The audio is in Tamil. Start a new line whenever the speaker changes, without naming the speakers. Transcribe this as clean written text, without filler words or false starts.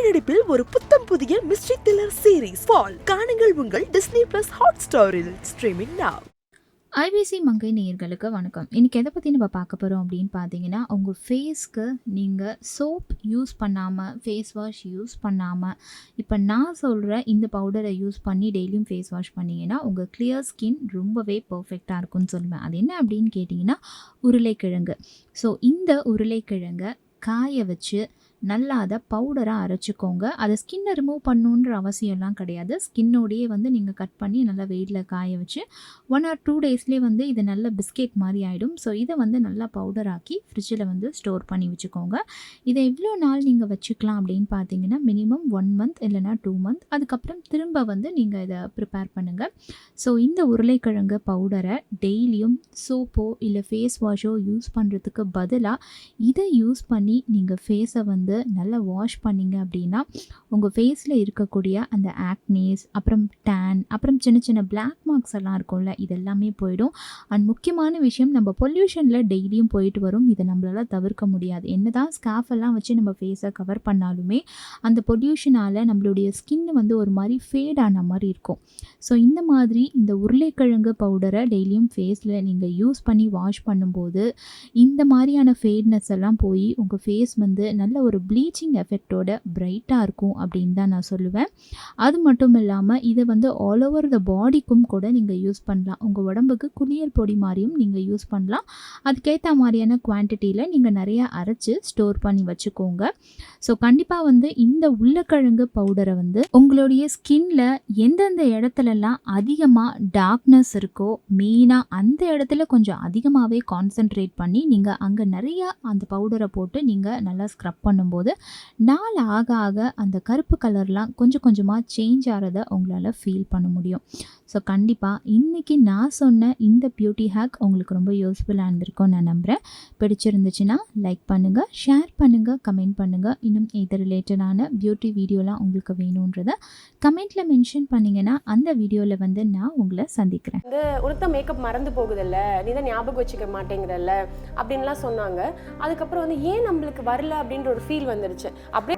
நடிப்பில் ஒரு புத்தம் புதிய மிஸ்ட்ரி த்ரில்லர் சீரிஸ் ஃபால் காணுங்கள் உங்கள் டிஸ்னி பிளஸ் ஹாட்ஸ்டாரில் ஸ்ட்ரீமிங் நவ்.
IBC மங்கை நேயர்களுக்கு வணக்கம். இன்றைக்கி எதை பற்றி நம்ம பார்க்க போகிறோம் அப்படின்னு பார்த்தீங்கன்னா, உங்கள் ஃபேஸ்க்கு நீங்கள் சோப் யூஸ் பண்ணாமல், ஃபேஸ் வாஷ் யூஸ் பண்ணாமல், இப்போ நான் சொல்கிற இந்த பவுடரை யூஸ் பண்ணி டெய்லியும் ஃபேஸ் வாஷ் பண்ணிங்கன்னா உங்கள் கிளியர் ஸ்கின் ரொம்பவே பர்ஃபெக்டாக இருக்கும்னு சொல்லுவேன். அது என்ன அப்படின்னு கேட்டிங்கன்னா, உருளைக்கிழங்கு. ஸோ இந்த உருளைக்கிழங்கை காய வச்சு நல்லா அதை பவுடராக அரைச்சிக்கோங்க. அதை ஸ்கின்னை ரிமூவ் பண்ணணுன்ற அவசியம்லாம் கிடையாது. ஸ்கின்னோடையே நீங்கள் கட் பண்ணி நல்லா வெயிலில் காய வச்சு 1 or 2 டேஸ்லேயே இது நல்ல பிஸ்கெட் மாதிரி ஆகிடும். ஸோ இதை நல்லா பவுடர் ஆக்கி ஃப்ரிட்ஜில் ஸ்டோர் பண்ணி வச்சுக்கோங்க. இதை எவ்வளோ நாள் நீங்கள் வச்சுக்கலாம் அப்படின்னு பார்த்தீங்கன்னா, மினிமம் 1 month இல்லைனா 2 month. அதுக்கப்புறம் திரும்ப நீங்கள் இதை ப்ரிப்பேர் பண்ணுங்கள். ஸோ இந்த உருளைக்கிழங்கு பவுடரை டெய்லியும் சோப்போ இல்லை ஃபேஸ் வாஷோ யூஸ் பண்ணுறதுக்கு பதிலாக இதை யூஸ் பண்ணி நீங்கள் ஃபேஸை நல்லா வாஷ் பண்ணிங்க அப்படின்னா உங்கள் ஃபேஸில் இருக்கக்கூடிய அந்த ஆக்னேஸ், அப்புறம் டேன், அப்புறம் சின்ன சின்ன பிளாக் மார்க்ஸ் எல்லாம் இருக்கும்ல, இதெல்லாமே போயிடும். அண்ட் முக்கியமான விஷயம், நம்ம பொல்யூஷனில் டெய்லியும் போயிட்டு வரும். இதை நம்மளால் தவிர்க்க முடியாது. என்னதான் ஸ்கார்ஃப் எல்லாம் வச்சு நம்ம ஃபேஸை கவர் பண்ணாலுமே அந்த பொல்யூஷனால் நம்மளுடைய ஸ்கின் ஒரு மாதிரி ஃபேட் ஆன மாதிரி இருக்கும். ஸோ இந்த மாதிரி இந்த உருளைக்கிழங்கு பவுடரை டெய்லியும் ஃபேஸில் நீங்கள் யூஸ் பண்ணி வாஷ் பண்ணும்போது இந்த மாதிரியான ஃபேட்னஸ் எல்லாம் போய் உங்கள் ஃபேஸ் நல்ல ஒரு ப்ளீச்சிங் எஃபெக்டோட பிரைட்டாக இருக்கும் அப்படின்னு தான் நான் சொல்லுவேன். அது மட்டும் இல்லாமல் இதை ஆல் ஓவர் த பாடிக்கும் கூட நீங்கள் யூஸ் பண்ணலாம். உங்கள் உடம்புக்கு குளியல் பொடி மாதிரியும் நீங்கள் யூஸ் பண்ணலாம். அதுக்கேற்ற மாதிரியான குவான்டிட்டியில் நீங்கள் நிறையா அரைச்சி ஸ்டோர் பண்ணி வச்சுக்கோங்க. ஸோ கண்டிப்பாக இந்த உருளைக்கிழங்கு பவுடரை உங்களுடைய ஸ்கின்ல எந்தெந்த இடத்துலலாம் அதிகமாக டார்க்னஸ் இருக்கோ, மெயினாக அந்த இடத்துல கொஞ்சம் அதிகமாகவே கான்சென்ட்ரேட் பண்ணி நீங்கள் அங்கே நிறையா அந்த பவுடரை போட்டு நீங்கள் நல்லா ஸ்க்ரப் பண்ணும்போது நாள் ஆக ஆக அந்த கருப்பு கலர்லாம் கொஞ்சம் கொஞ்சமாக சேஞ்ச் ஆகிறத உங்களால் ஃபீல் பண்ண முடியும். ஸோ கண்டிப்பாக இன்றைக்கி நான் சொன்ன இந்த பியூட்டி ஹேக் உங்களுக்கு ரொம்ப யூஸ்ஃபுல்லாக இருந்திருக்கும் நான் நம்புகிறேன். பிடிச்சிருந்துச்சுன்னா லைக் பண்ணுங்கள், ஷேர் பண்ணுங்கள், கமெண்ட் பண்ணுங்கள். இன்னும் இது ரிலேட்டடான பியூட்டி வீடியோலாம் உங்களுக்கு வேணுன்றதை கமெண்ட்டில் மென்ஷன் பண்ணிங்கன்னா அந்த வீடியோவில் நான் உங்களை சந்திக்கிறேன்.
ஒருத்த மேக்கப் மறந்து போகுதில்ல, நீ தான் ஞாபகம் வச்சுக்க மாட்டேங்கிறல்ல அப்படின்லாம் சொன்னாங்க. அதுக்கப்புறம் ஏன் நம்மளுக்கு வரல அப்படின்ற ஒரு ஃபீல் வந்துருச்சு. அப்படியே